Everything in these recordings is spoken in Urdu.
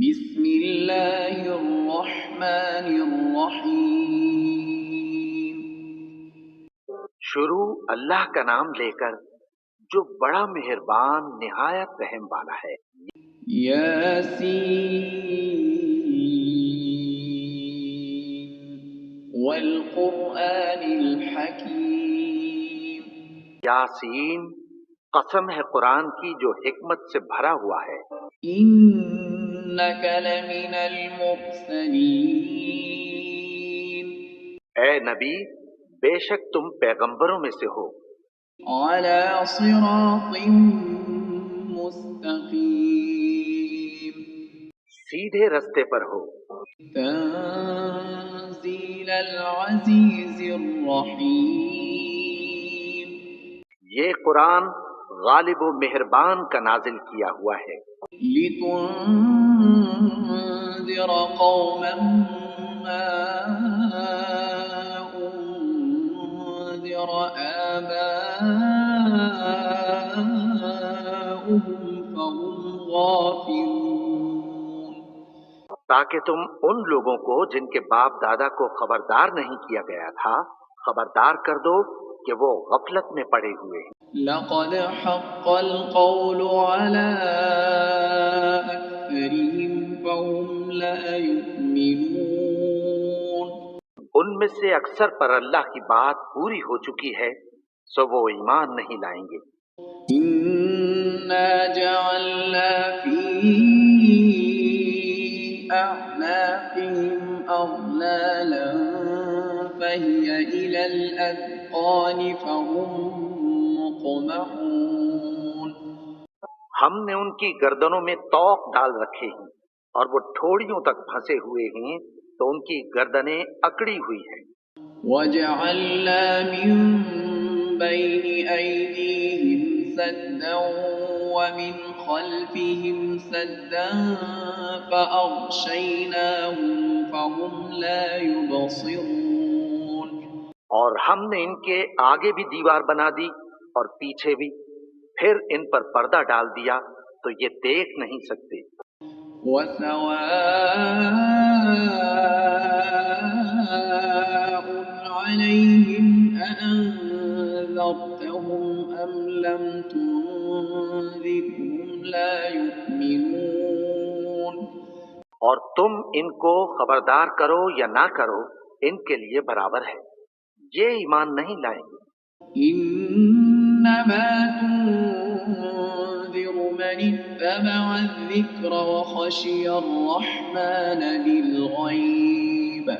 بسم اللہ الرحمن الرحیم۔ شروع اللہ کا نام لے کر جو بڑا مہربان نہایت رحم والا ہے۔ یاسین والقرآن الحکیم۔ یاسین، قسم ہے قرآن کی جو حکمت سے بھرا ہوا ہے۔ انک لمن المرسلین۔ اے نبی، بے شک تم پیغمبروں میں سے ہو۔ علی صراط مستقیم۔ سیدھے رستے پر ہو۔ تنزیل العزیز الرحیم۔ یہ قرآن غالب و مہربان کا نازل کیا ہوا ہے۔ لتنذر قوما ما انذر آباؤهم فهم غافلون۔ تاکہ تم ان لوگوں کو جن کے باپ دادا کو خبردار نہیں کیا گیا تھا خبردار کر دو کہ وہ غفلت میں پڑے ہوئے ہیں۔ لقد حق القول على أكثرهم فهم لا يؤمنون۔ ان میں سے اکثر پر اللہ کی بات پوری ہو چکی ہے سو وہ ایمان نہیں لائیں گے۔ إنا جعلنا في أعناقهم أغلالا فهي إلى الأذقان فهم مقمحون۔ ہم نے ان کی گردنوں میں طوق ڈال رکھے ہیں اور وہ ٹھوڑیوں تک پھنسے ہوئے ہیں تو ان کی گردنیں اکڑی ہوئی ہیں۔ وجعلنا من بين أيديهم سدا ومن خلفهم سدا فأغشيناهم فهم لا يبصرون۔ اور ہم نے ان کے آگے بھی دیوار بنا دی اور پیچھے بھی، پھر ان پر پردہ ڈال دیا تو یہ دیکھ نہیں سکتے۔ وسواء عليهم أأنذرتهم أم لم تنذرهم لا يؤمنون۔ اور تم ان کو خبردار کرو یا نہ کرو ان کے لیے برابر ہے، یہ ایمان نہیں لائیں گے۔ انما تنذر من اتبع الذکر وخشی الرحمن بالغیب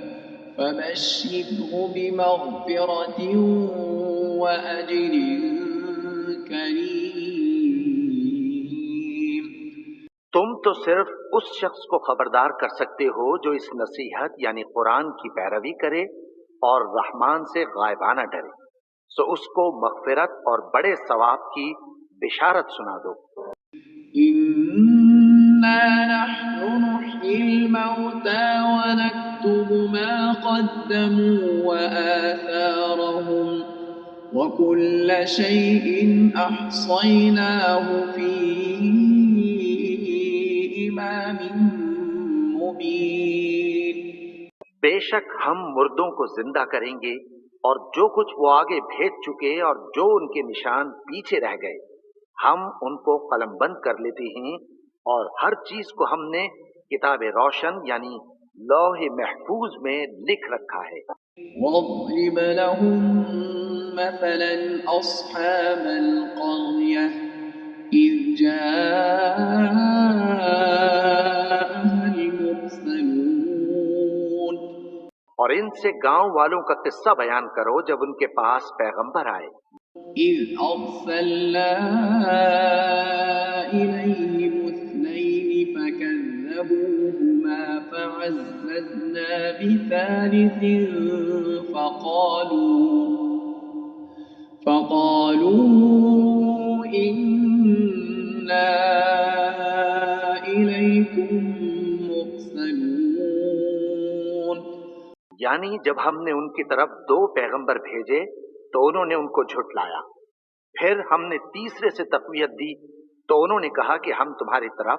فبشره بمغفرة وأجر کریم۔ تم تو صرف اس شخص کو خبردار کر سکتے ہو جو اس نصیحت یعنی قرآن کی پیروی کرے اور رحمان سے غائبانہ ڈرے، سو اس کو مغفرت اور بڑے ثواب کی بشارت سنا دو۔ انا نحن نحيي الموتى ونكتب ما قدموا وآثارهم وكل شيء أحصيناه في إمام مبين۔ بے شک ہم مردوں کو زندہ کریں گے اور جو کچھ وہ آگے بھیج چکے اور جو ان کے نشان پیچھے رہ گئے ہم ان کو قلم بند کر لیتے ہیں، اور ہر چیز کو ہم نے کتاب روشن یعنی لوح محفوظ میں لکھ رکھا ہے۔ واضرب لهم مثلا أصحاب القرية إذ جاءها المرسلون۔ اور ان سے گاؤں والوں کا قصہ بیان کرو جب ان کے پاس پیغمبر آئے۔ إذ أرسلنا إليهم اثنين فكذبوهما فعززنا بثالث فقالوا إنا إليكم مرسلون۔ یعنی جب ہم نے ان کی طرف دو پیغمبر بھیجے تو انہوں نے ان کو جھٹلایا، پھر ہم نے تیسرے سے تقویت دی تو انہوں نے کہا کہ ہم تمہاری طرف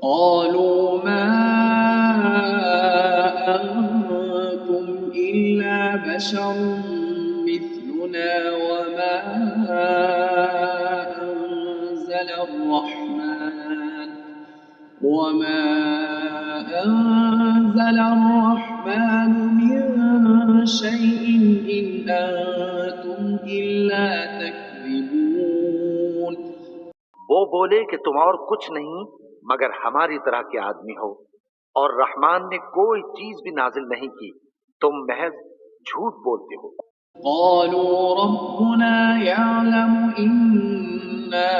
قالوا ما أنتم إلا بشر مثلنا وما أنزل الرحمن من شيء إن أنتم إلا تكذبون. وہ بولے کہ تم اور کچھ نہیں مگر ہماری طرح کے آدمی ہو، اور رحمان نے کوئی چیز بھی نازل نہیں کی، تم محض جھوٹ بولتے ہو۔ قالوا ربنا يعلم إنا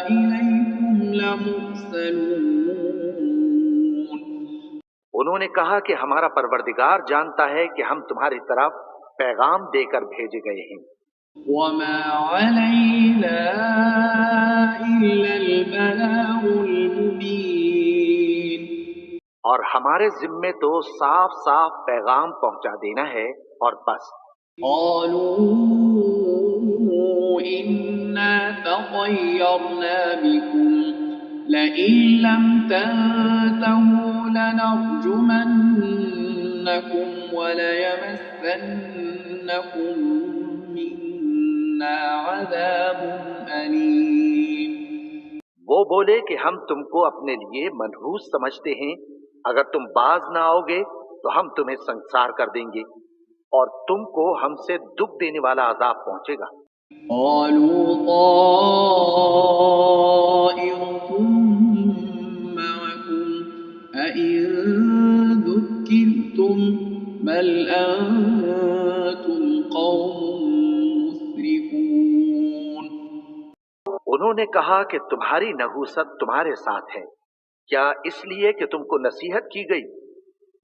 إليكم لمرسلون. انہوں نے کہا کہ ہمارا پروردگار جانتا ہے کہ ہم تمہاری طرف پیغام دے کر بھیجے گئے ہیں۔ وما علينا إلا البلاغ المبين. اور ہمارے ذمے تو صاف صاف پیغام پہنچا دینا ہے اور بس۔ قالوا إنا تطيرنا بكم لئن لم تنتهوا لنرجمنكم وليمسنكم منا عذاب أليم. وہ بولے کہ ہم تم کو اپنے لیے منحوس سمجھتے ہیں، اگر تم باز نہ آؤ گے تو ہم تمہیں سنسار کر دیں گے اور تم کو ہم سے دکھ دینے والا عذاب پہنچے گا۔ قالوا طائركم معكم أئن ذكرتم بل أنتم قوم مسرفون. انہوں نے کہا کہ تمہاری نحوست تمہارے ساتھ ہے، کیا اس لیے کہ تم کو نصیحت کی گئی؟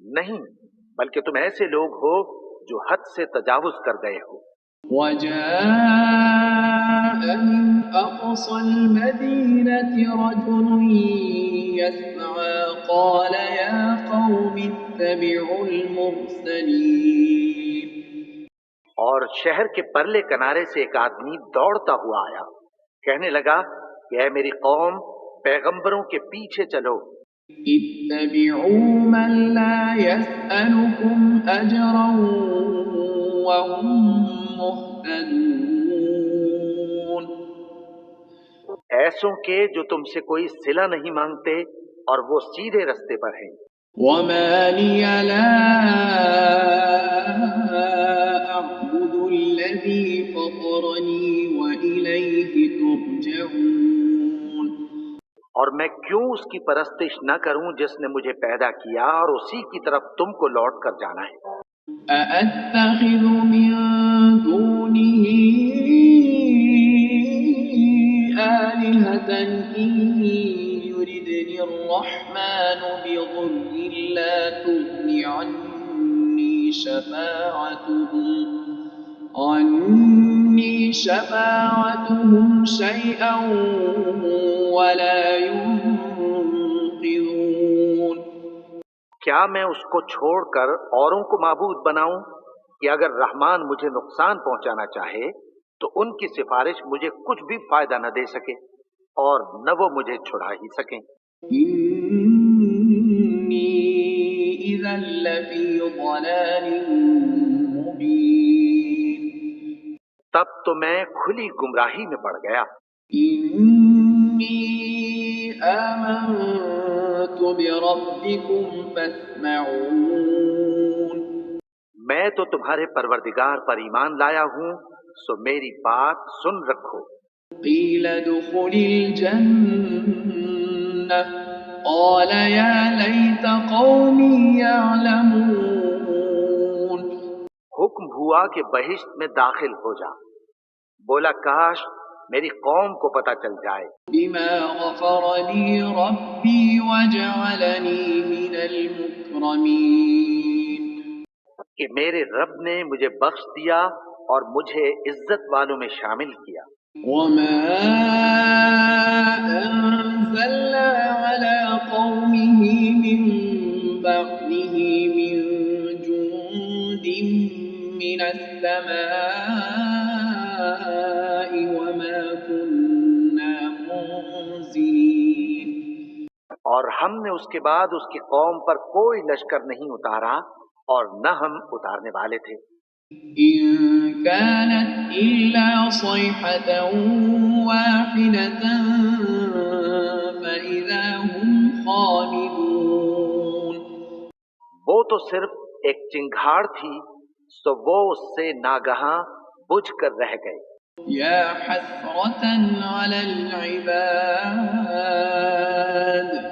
نہیں، بلکہ تم ایسے لوگ ہو جو حد سے تجاوز کر گئے ہو۔ وجاء من أقصى المدينة رجل يسعى قال يا قوم اتبعوا المرسلين. اور شہر کے پرلے کنارے سے ایک آدمی دوڑتا ہوا آیا، کہنے لگا کہ اے میری قوم، پیغمبروں کے پیچھے چلو۔ اتبعوا من لا يسألكم أجرا وهم مهتدون. ایسوں کے جو تم سے کوئی صلہ نہیں مانگتے اور وہ سیدھے رستے پر ہیں۔ وما لي لا أعبد الذي فطرني وإليه ترجعون. اور میں کیوں اس کی پرستش نہ کروں جس نے مجھے پیدا کیا اور اسی کی طرف تم کو لوٹ کر جانا ہے۔ أأتخذ من دونه آلهة إن يردني الرحمن بضر لا تغن عني شفاعتهم شيئا ولا ينقذون. کیا میں اس کو چھوڑ کر اوروں کو معبود بناؤں کہ اگر رحمان مجھے نقصان پہنچانا چاہے تو ان کی سفارش مجھے کچھ بھی فائدہ نہ دے سکے اور نہ وہ مجھے چھڑا ہی سکیں۔ إني إذا لفي ضلال مبين. تب تو میں کھلی گمراہی میں پڑ گیا۔ إني آمنت بربكم فاسمعون. میں تو تمہارے پروردگار پر ایمان لایا ہوں، سو میری بات سن رکھو۔ قيل ادخل الجنة قال يا ليت قومي يعلمون. حکم ہوا کہ بہشت میں داخل ہو جا، بولا کاش میری قوم کو پتہ چل جائے۔ بما غفر لي ربي وجعلني من المكرمين. کہ میرے رب نے مجھے بخش دیا اور مجھے عزت والوں میں شامل کیا۔ وما أنزلنا على قومه من بعده من جند من السماء وما كنا اور ہم نے اس کے بعد اس کی قوم پر کوئی لشکر نہیں اتارا اور نہ ہم اتارنے والے تھے۔ إن كانت إلا صيحة واحدة فإذا هم خامدون۔ وہ تو صرف ایک چنگھاڑ تھی، سو وہ اس سے ناگہاں بجھ کر رہ گئے۔ يا حسرة على العباد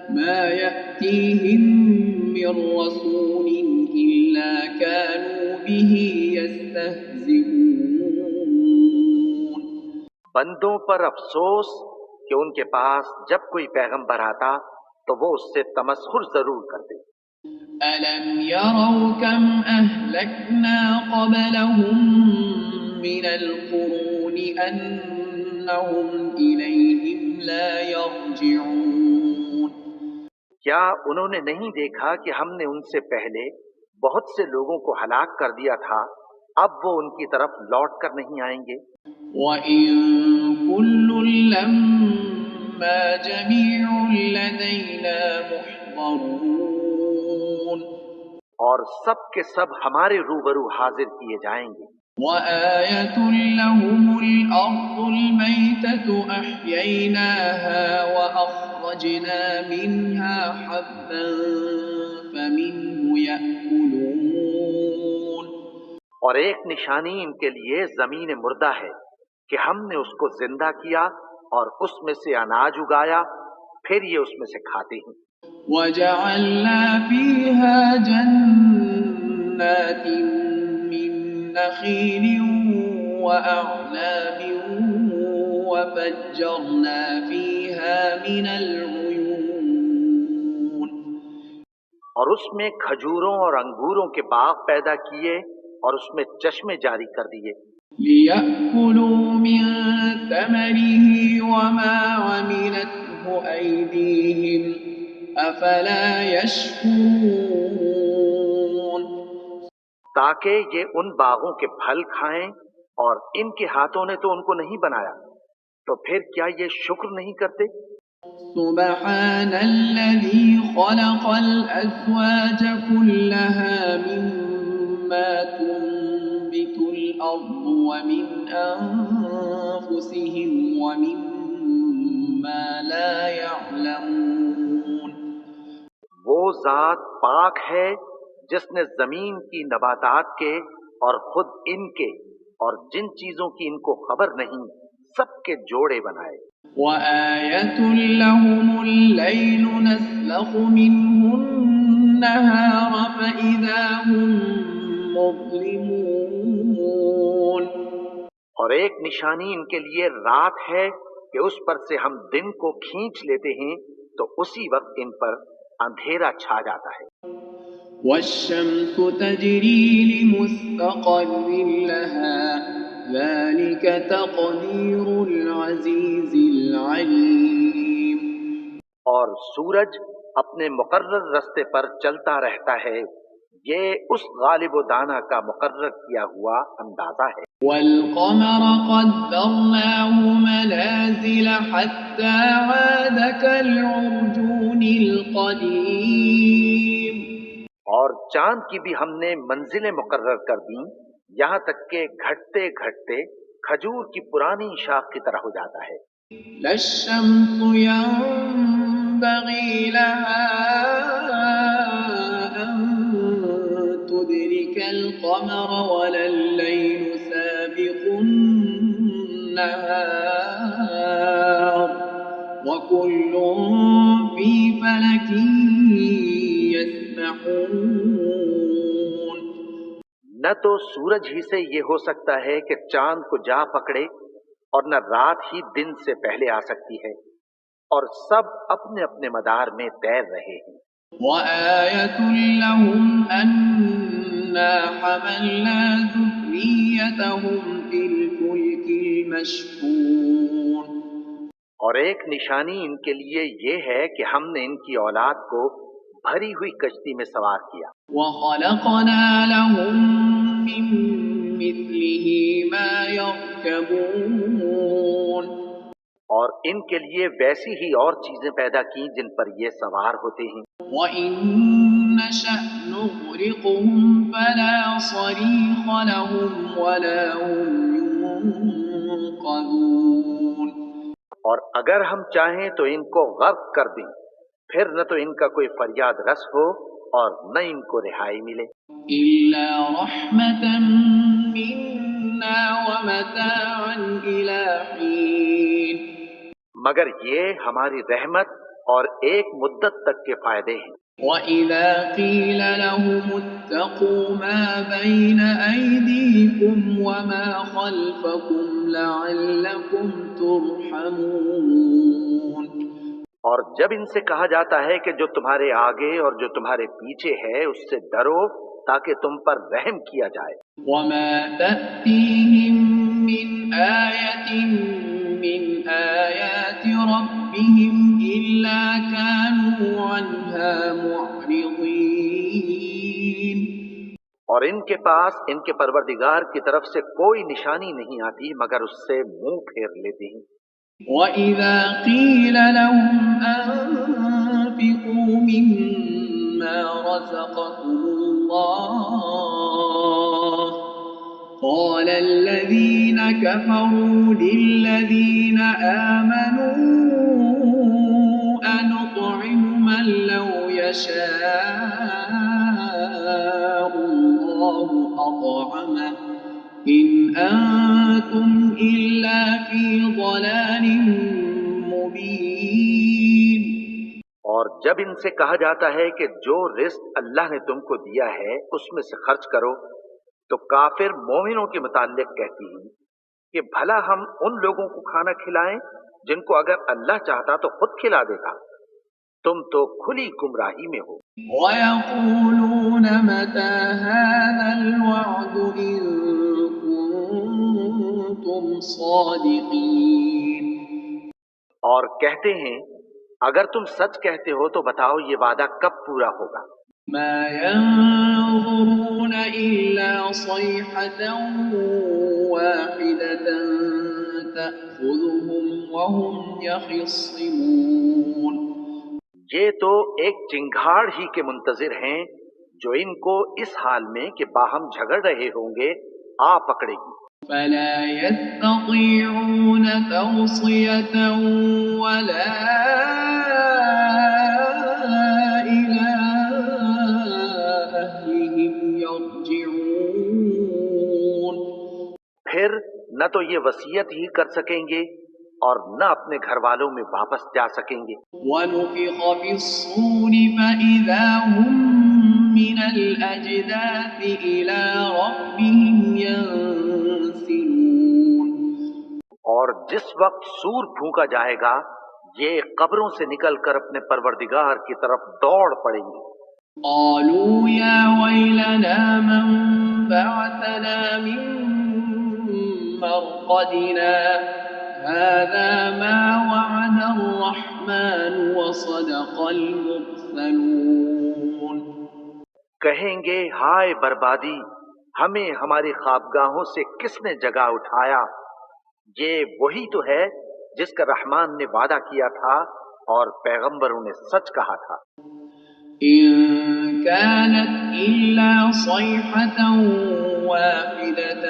ما يأتيهم من رسول إلا كانوا به يستهزئون۔ بندوں پر افسوس کہ ان کے پاس جب کوئی پیغمبر آتا تو وہ اس سے تمسخر ضرور کرتے۔ ألم يروا كم أهلكنا قبلهم من القرون أنهم إليهم لا يرجعون۔ کیا انہوں نے نہیں دیکھا کہ ہم نے ان سے پہلے بہت سے لوگوں کو ہلاک کر دیا تھا، اب وہ ان کی طرف لوٹ کر نہیں آئیں گے؟ وَإِن كُلٌّ لَّمَّا جَمِيعٌ لَّدَيْنَا مُحْضَرُونَ۔ اور سب کے سب ہمارے روبرو حاضر کیے جائیں گے۔ وَآيَةٌ لَّهُمُ الْأَرْضُ الْمَيْتَةُ أَحْيَيْنَاهَا وَأَخْرَجْنَا مِنْهَا حَبًّا فَمِنْهُ يَأْكُلُونَ۔ اور ایک نشانی ان کے لیے زمین مردہ ہے کہ ہم نے اس کو زندہ کیا اور اس میں سے اناج اگایا، پھر یہ اس میں سے کھاتے ہیں۔ وَجَعَلْنَا فِيهَا جَنَّاتٍ مِّن نَّخِيلٍ وَأَعْنَابٍ وَفَجَّرْنَا فِيهَا مِنَ الْعُيُونِ۔ اور اس میں کھجوروں اور انگوروں کے باغ پیدا کیے اور اس میں چشمے جاری کر دیے۔ لِيَأْكُلُوا مِن ثَمَرِهِ وَمَا عَمِلَتْهُ أَيْدِيهِمْ أَفَلَا يَشْكُرُونَ۔ تاکہ یہ ان باغوں کے پھل کھائیں، اور ان کے ہاتھوں نے تو ان کو نہیں بنایا، تو پھر کیا یہ شکر نہیں کرتے؟ سبحان الذي خلق الأزواج كلها مما تنبت الأرض ومن أنفسهم ومما لا يعلمون۔ وہ ذات پاک ہے جس نے زمین کی نباتات کے اور خود ان کے اور جن چیزوں کی ان کو خبر نہیں سب کے جوڑے بنائے۔ وَآيَةٌ لَّهُمُ اللَّيْلُ نَسْلَخُ مِنْهُ النَّهَارَ فَإِذَا هُم مُّظْلِمُونَ۔ اور ایک نشانی ان کے لیے رات ہے کہ اس پر سے ہم دن کو کھینچ لیتے ہیں تو اسی وقت ان پر اندھیرا چھا جاتا ہے۔ وَالشَّمْسُ تَجْرِي لِمُسْتَقَرٍّ لَّهَا ذَلِكَ تَقْدِيرُ الْعَزِيزِ الْعَلِيمِ۔ اور سورج اپنے مقرر رستے پر چلتا رہتا ہے، یہ اس غالب و دانا کا مقرر کیا ہوا اندازہ ہے۔ وَالْقَمَرَ قَدَّرْنَاهُ مَنَازِلَ حَتَّىٰ عَادَ كَالْعُرْجُونِ الْقَدِيمِ۔ اور چاند کی بھی ہم نے منزلیں مقرر کر دیں، یہاں تک کہ گھٹتے گھٹتے کھجور کی پرانی شاخ کی طرح ہو جاتا ہے۔ لا الشمس ينبغي لها أن تدرك القمر ولا الليل سابق النهار وكل في فلك يسبحون۔ نہ تو سورج ہی سے یہ ہو سکتا ہے کہ چاند کو جا پکڑے، اور نہ رات ہی دن سے پہلے آ سکتی ہے، اور سب اپنے اپنے مدار میں تیر رہے ہیں۔ وَآيَةٌ لَّهُمْ أَنَّا حَمَلْنَا ذُرِّيَّتَهُمْ فِي الْفُلْكِ الْمَشْحُونِ۔ اور ایک نشانی ان کے لیے یہ ہے کہ ہم نے ان کی اولاد کو بھری ہوئی کشتی میں سوار کیا۔ وَخَلَقْنَا لَهُم مِّن مِّثْلِهِ مَا يَرْكَبُونَ۔ اور ان کے لیے ویسی ہی اور چیزیں پیدا کی جن پر یہ سوار ہوتے ہیں. وَإِن نَّشَأْ نُغْرِقْهُمْ فَلَا صَرِيخَ لَهُمْ وَلَا هُمْ يُنقَذُونَ. اور اگر ہم چاہیں تو ان کو غرق کر دیں، پھر نہ تو ان کا کوئی فریاد رس ہو اور نہ ان کو رہائی ملے. إِلَّا رَحْمَةً مِّنَّا وَمَتَاعًا إِلَىٰ حِينٍ. مگر یہ ہماری رحمت اور ایک مدت تک کے فائدے ہیں. وَإِذَا قِيلَ لَهُمُ اتَّقُوا مَا بَيْنَ أَيْدِيكُمْ وَمَا خَلْفَكُمْ لَعَلَّكُمْ تُرْحَمُونَ. اور جب ان سے کہا جاتا ہے کہ جو تمہارے آگے اور جو تمہارے پیچھے ہے اس سے ڈرو تاکہ تم پر رحم کیا جائے. وَمَا تَأْتِيهِم مِّنْ آيَةٍ مِّنْ آيَاتِ رَبِّهِمْ إِلَّا كَانُوا عَنْهَا مُعْرِضِينَ. اور ان کے پاس ان کے پروردگار کی طرف سے کوئی نشانی نہیں آتی مگر اس سے منہ پھیر لیتے ہیں. وَإِذَا قِيلَ لَهُمْ أَنفِقُوا مِمَّا رَزَقَكُمُ اللَّهُ قَالَ الَّذِينَ كَفَرُوا لِلَّذِينَ آمَنُوا أَنُطْعِمُ مَن لَّوْ يَشَاءُ اللَّهُ أَطْعَمَهُ إِنْ أَنتُمْ إِلَّا فِي ضَلَالٍ مُّبِينٍ. اور جب ان سے کہا جاتا ہے کہ جو رزق اللہ نے تم کو دیا ہے اس میں سے خرچ کرو تو کافر مومنوں کے متعلق کہتی ہیں کہ بھلا ہم ان لوگوں کو کھانا کھلائیں جن کو اگر اللہ چاہتا تو خود کھلا دیتا. تم تو کھلی گمراہی میں ہو. وَيَقُولُونَ مَتَىٰ هَٰذَا الْوَعْدُ إِن كُنتُمْ صَادِقِينَ. اور کہتے ہیں اگر تم سچ کہتے ہو تو بتاؤ یہ وعدہ کب پورا ہوگا. مَا يَنظُرُونَ إِلَّا صَيْحَةً وَاحِدَةً تَأْخُذُهُمْ وَهُمْ يَخِصِّمُونَ. یہ تو ایک چنگھاڑ ہی کے منتظر ہیں جو ان کو اس حال میں کہ باہم جھگڑ رہے ہوں گے آ پکڑے گی. فَلَا يَسْتَطِيعُونَ تَوْصِيَةً وَلَا إِلَىٰ أَهْلِهِمْ يَرْجِعُونَ. پھر نہ تو یہ وصیت ہی کر سکیں گے اور نہ اپنے گھر والوں میں واپس جا سکیں گے. وَنُفِخَ فِي الصُّورِ فَإِذَا هُم مِّنَ الْأَجْدَاثِ إِلَىٰ رَبِّهِمْ يَنسِلُونَ. اور جس وقت سور پھونکا جائے گا یہ قبروں سے نکل کر اپنے پروردگار کی طرف دوڑ پڑیں گے. قَالُوا يَا وَيْلَنَا مَن بَعَثَنَا مِن مَّرْقَدِنَا هَٰذَا مَا وَعَدَ الرَّحْمَٰنُ وَصَدَقَ الْمُرْسَلُونَ. کہیں گے ہائے بربادی، ہمیں ہماری خوابگاہوں سے کس نے جگا اٹھایا. یہ وہی تو ہے جس کا رحمان نے وعدہ کیا تھا اور پیغمبروں نے سچ کہا تھا. إِن كَانَتْ إِلَّا صَيْحَةً وَاحِدَةً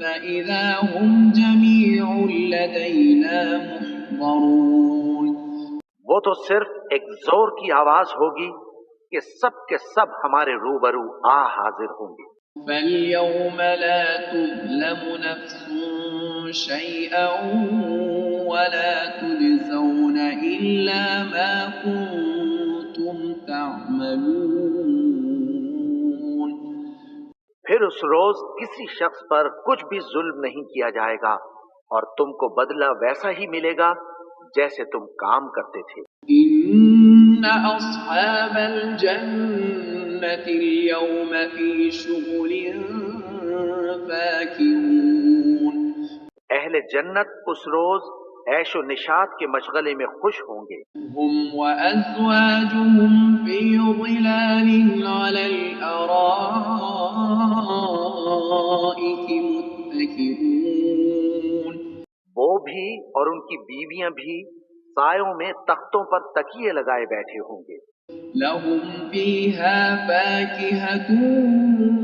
فَإِذَا هُمْ جَمِيعٌ لَّدَيْنَا مُحْضَرُونَ. وہ تو صرف ایک زور کی آواز ہوگی کہ سب کے سب ہمارے روبرو آ حاضر ہوں گے. فَالْيَوْمَ لَا تُظْلَمُ نَفْسٌ شَيْئًا وَلَا تُجْزَوْنَ إِلَّا مَا كُنتُمْ تَعْمَلُونَ. پھر اس روز کسی شخص پر کچھ بھی ظلم نہیں کیا جائے گا اور تم کو بدلہ ویسا ہی ملے گا جیسے تم کام کرتے تھے. إِنَّ أَصْحَابَ الْجَنَّةِ الْيَوْمَ فِي شُغُلٍ فَاكِهُونَ. اہل جنت اس روز عیش و نشاط کے مشغلے میں خوش ہوں گے. هُمْ وَأَزْوَاجُهُمْ فِي ظِلَالٍ عَلَى الْأَرَائِكِ مُتَّكِئُونَ. وہ بھی اور ان کی بیویاں بھی سایوں میں تختوں پر تکیے لگائے بیٹھے ہوں گے. لهم فيها فاكهة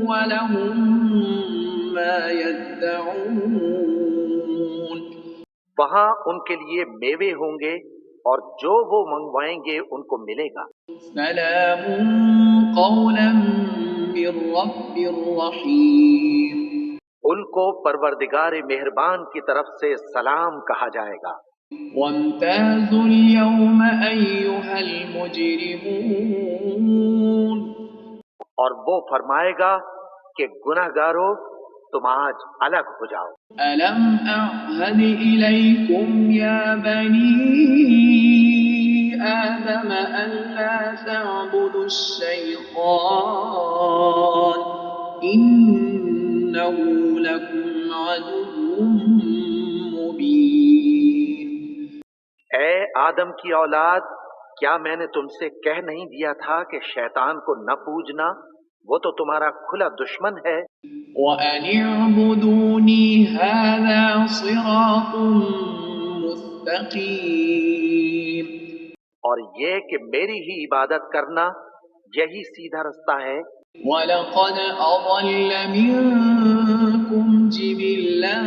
ولهم ما يدعون وہاں ان کے لیے میوے ہوں گے اور جو وہ منگوائیں گے ان کو ملے گا. سلام قولا من رب رحيم ان کو پروردگار مہربان کی طرف سے سلام کہا جائے گا. وامتازوا اليوم أيها المجرمون اور وہ فرمائے گا کہ گناہگارو تم آج الگ ہو جاؤ. ألم أعهد إليكم يا بني آدم ألا تعبدوا الشيطان إنه لكم عدو مبين اے آدم کی اولاد، کیا میں نے تم سے کہہ نہیں دیا تھا کہ شیطان کو نہ پوجنا، وہ تو تمہارا کھلا دشمن ہے. وأن اعبدوني هذا صراط مستقيم اور یہ کہ میری ہی عبادت کرنا یہی سیدھا رستہ ہے. وَلَقَدْ أَضَلَّ مِنكُمْ جِبِلًّا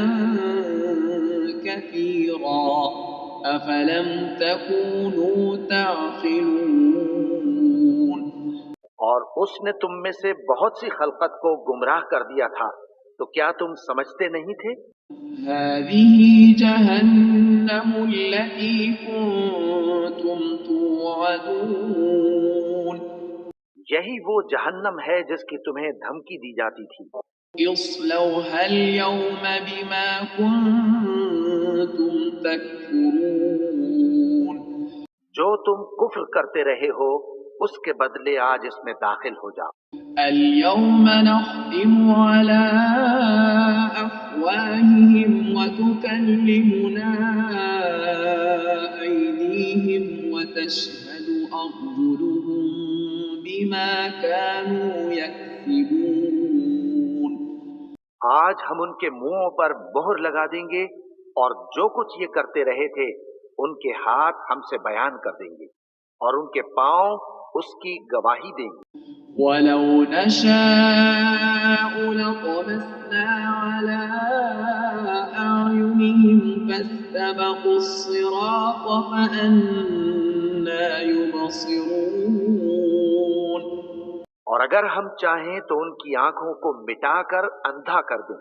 كَثِيرًا أَفَلَمْ تَكُونُوا تَعْقِلُونَ اور اس نے تم میں سے بہت سی خلقت کو گمراہ کر دیا تھا، تو کیا تم سمجھتے نہیں تھے؟ هَذِهِ جَهَنَّمُ الَّتِي كُنتُمْ تُوعَدُونَ یہی وہ جہنم ہے جس کی تمہیں دھمکی دی جاتی تھی. اصلوها اليوم بما كنتم تكفرون جو تم کفر کرتے رہے ہو اس کے بدلے آج اس میں داخل ہو جاؤ. اليوم نختم على أفواههم وتكلمنا أيديهم وتشهد أرجلهم بما كانوا يكسبون آج ہم ان کے منہوں پر مہر لگا دیں گے اور جو کچھ یہ کرتے رہے تھے ان کے ہاتھ ہم سے بیان کر دیں گے اور ان کے پاؤں اس کی گواہی دیں گے. وَلَوْ نَشَاءُ لَطَمَسْنَا عَلَىٰ أَعْيُنِهِمْ فَاسْتَبَقُوا الصِّرَاطَ فَأَنَّىٰ يُبْصِرُونَ اور اگر ہم چاہیں تو ان کی آنکھوں کو مٹا کر اندھا کر دیں،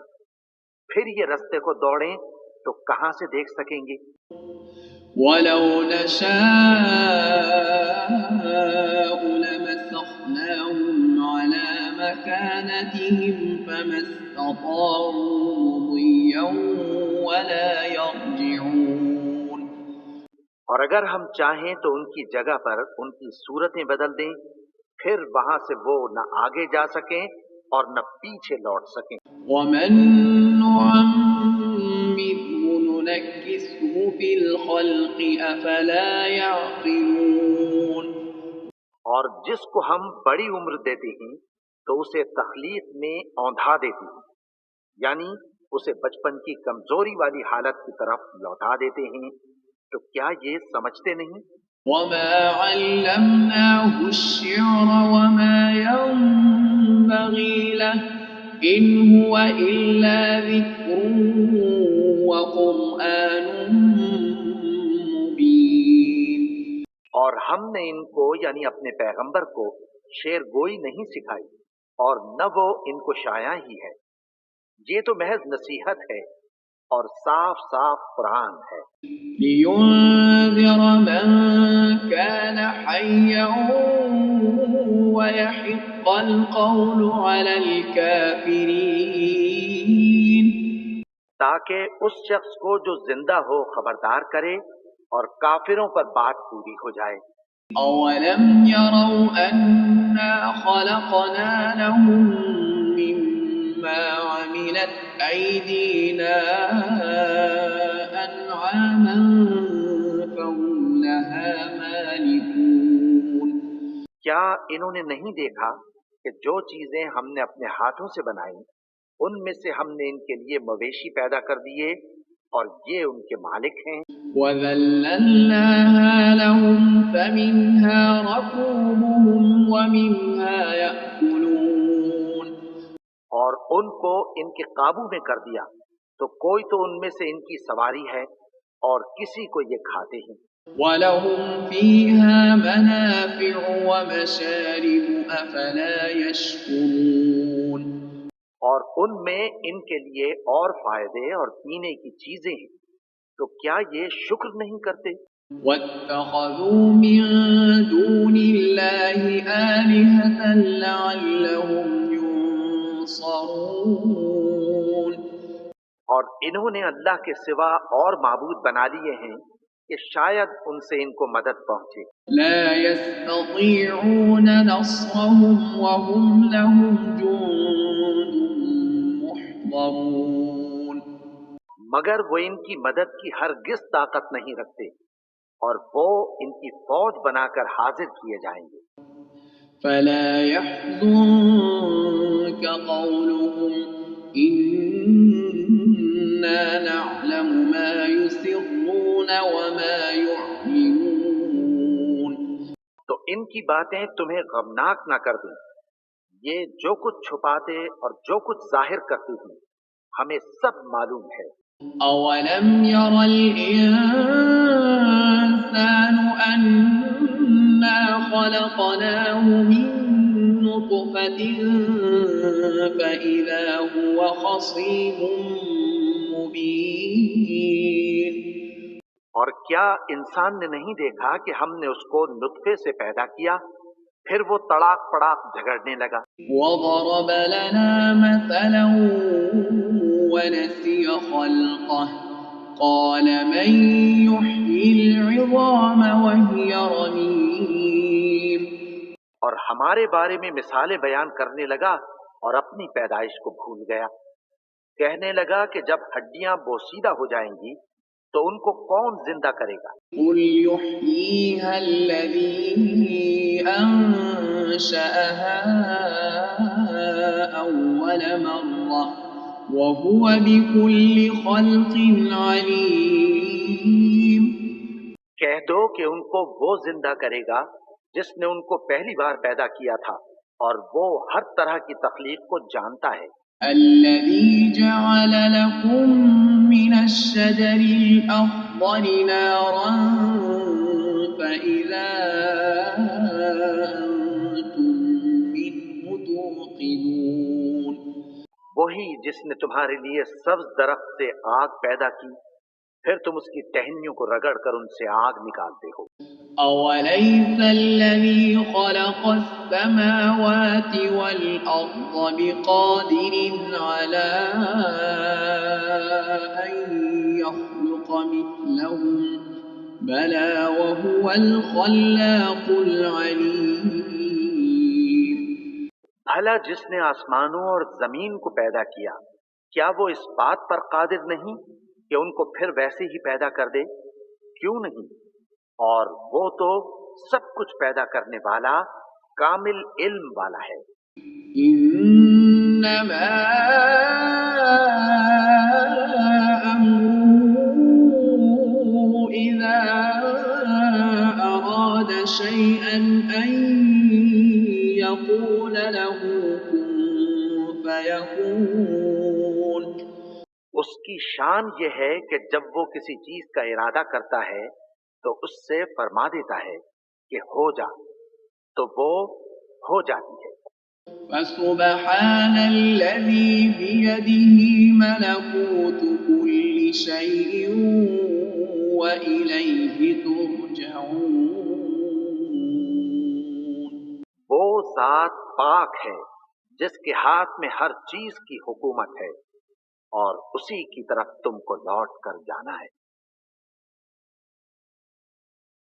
پھر یہ رستے کو دوڑیں تو کہاں سے دیکھ سکیں گے. وَلَوْ نَشَاءُ لَمَسَخْنَاهُمْ عَلَىٰ مَكَانَتِهِمْ فَمَا اسْتَطَاعُوا مُضِيًّا وَلَا يَرْجِعُونَ اور اگر ہم چاہیں تو ان کی جگہ پر ان کی صورتیں بدل دیں، پھر وہاں سے وہ نہ آگے جا سکیں اور نہ پیچھے لوٹ سکیں. وَمَن نُّعَمِّرْهُ نُنَكِّسْهُ فِي الْخَلْقِ أَفَلَا يَعْقِلُونَ اور جس کو ہم بڑی عمر دیتے ہیں تو اسے تخلیق میں اوندھا دیتے ہیں، یعنی اسے بچپن کی کمزوری والی حالت کی طرف لوٹا دیتے ہیں. تو کیا یہ سمجھتے نہیں؟ وَمَا عَلَّمْنَاهُ الشِّعْرَ وَمَا يَنبَغِي لَهُ إِنْ هُوَ إِلَّا ذِكْرٌ وَقُرْآنٌ مُّبِينٌ اور ہم نے ان کو یعنی اپنے پیغمبر کو شعر گوئی نہیں سکھائی اور نہ وہ ان کو شایا ہی ہے، یہ تو محض نصیحت ہے اور صاف صاف قرآن ہے. لِيُنذِرَ مَن كَانَ حَيًّا وَيَحِقَّ الْقَوْلُ عَلَى الْكَافِرِينَ تاکہ اس شخص کو جو زندہ ہو خبردار کرے اور کافروں پر بات پوری ہو جائے. أَوَلَمْ يَرَوْا أَنَّا خَلَقْنَا لَهُم مِّمَّا عَمِلَتْ أَيْدِينَا أَنْعَامًا فَهُمْ لَهَا مَالِكُونَ کیا انہوں نے نہیں دیکھا کہ جو چیزیں ہم نے اپنے ہاتھوں سے بنائیں ان میں سے ہم نے ان کے لیے مویشی پیدا کر دیے اور یہ ان کے مالک ہیں. وَذَلَّلْنَاهَا لَهُمْ فَمِنْهَا رَكُوبُهُمْ وَمِنْهَا يَأْكُلُونَ. اور ان کو ان کے قابو میں کر دیا تو کوئی تو ان میں سے ان کی سواری ہے اور کسی کو یہ کھاتے ہیں. وَلَهُمْ فِيهَا مَنَافِعُ وَمَشَارِبُ أَفَلَا يَشْكُرُونَ. اور ان میں ان کے لیے اور فائدے اور پینے کی چیزیں ہیں تو کیا یہ شکر نہیں کرتے؟ وَاتَّخَذُوا مِن دُونِ اللَّهِ آلِهَةً لَعَلَّهُمْ يُنصَرُونَ. اور انہوں نے اللہ کے سوا اور معبود بنا لیے ہیں کہ شاید ان سے ان کو مدد پہنچے. لَا يَسْتَطِيعُونَ نَصْرَهُمْ وَهُمْ لَهُمْ جُندٌ مُّحْضَرُونَ. مگر وہ ان کی مدد کی ہرگز طاقت نہیں رکھتے اور وہ ان کی فوج بنا کر حاضر کیے جائیں گے. فَلَا يَحْزُنكَ قَوْلُهُمْ إِنَّا نَعْلَمُ مَا يُسِرُّونَ وَمَا يُعْلِنُونَ. تو ان کی باتیں تمہیں غمناک نہ کر دیں. یہ جو کچھ چھپاتے اور جو کچھ ظاہر کرتے ہیں ہمیں سب معلوم ہے. أَوَلَمْ يَرَ الْإِنسَانُ أَنَّا خَلَقْنَاهُ مِن نُّطْفَةٍ فَإِذَا هُوَ خَصِيمٌ مُّبِينٌ. اور کیا انسان نے نہیں دیکھا کہ ہم نے اس کو نطفے سے پیدا کیا پھر وہ تڑاک پڑاک جھگڑنے لگا. وَضَرَبَ لَنَا مَثَلًا وَنَسِيَ خَلْقَهُ قَالَ مَن يُحْيِي الْعِظَامَ وَهِيَ رَمِيمٌ. اور ہمارے بارے میں مثالیں بیان کرنے لگا اور اپنی پیدائش کو بھول گیا. کہنے لگا کہ جب ہڈیاں بوسیدہ ہو جائیں گی تو ان کو کون زندہ کرے گا؟ قُلْ يُحْيِيهَا الَّذِي أَنشَأَهَا أَوَّلَ مَرَّةٍ وَهُوَ بِكُلِّ خَلْقٍ عَلِيمٌ. کہہ دو کہ ان کو وہ زندہ کرے گا جس نے ان کو پہلی بار پیدا کیا تھا اور وہ ہر طرح کی تخلیق کو جانتا ہے. الَّذِي جَعَلَ لَكُم مِّنَ الشَّجَرِ الْأَخْضَرِ نَارًا فَإِذَا أَنتُم مِّنْهُ تُوقِدُونَ. وہی جس نے تمہارے لیے سبز درخت سے آگ پیدا کی پھر تم اس کی ٹہنیوں کو رگڑ کر ان سے آگ نکالتے ہو. أَوَلَيْسَ الَّذِي خَلَقَ السَّمَاوَاتِ وَالْأَرْضَ بِقَادِرٍ عَلَىٰ أَن يَخْلُقَ مِثْلَهُم ۚ بَلَىٰ وَهُوَ الْخَلَّاقُ الْعَلِيمُ. بھلا جس نے آسمانوں اور زمین کو پیدا کیا کیا وہ اس بات پر قادر نہیں کہ ان کو پھر ویسے ہی پیدا کر دے؟ کیوں نہیں؟ اور وہ تو سب کچھ پیدا کرنے والا کامل علم والا ہے. إِنَّمَا أَمْرُهُ إِذَا أَرَادَ شَيْئًا أَن يَقُولَ لَهُ كُن فَيَكُونُ. اس کی شان یہ ہے کہ جب وہ کسی چیز کا ارادہ کرتا ہے تو اس سے فرما دیتا ہے کہ ہو جا تو وہ ہو جاتی ہے. فَسُبْحَانَ الَّذِي بِيَدِهِ مَلَكُوتُ كُلِّ شَيْءٍ وَإِلَيْهِ تُرْجَعُونَ. وہ ذات پاک ہے جس کے ہاتھ میں ہر چیز کی حکومت ہے اور اسی کی طرف تم کو لوٹ کر جانا ہے.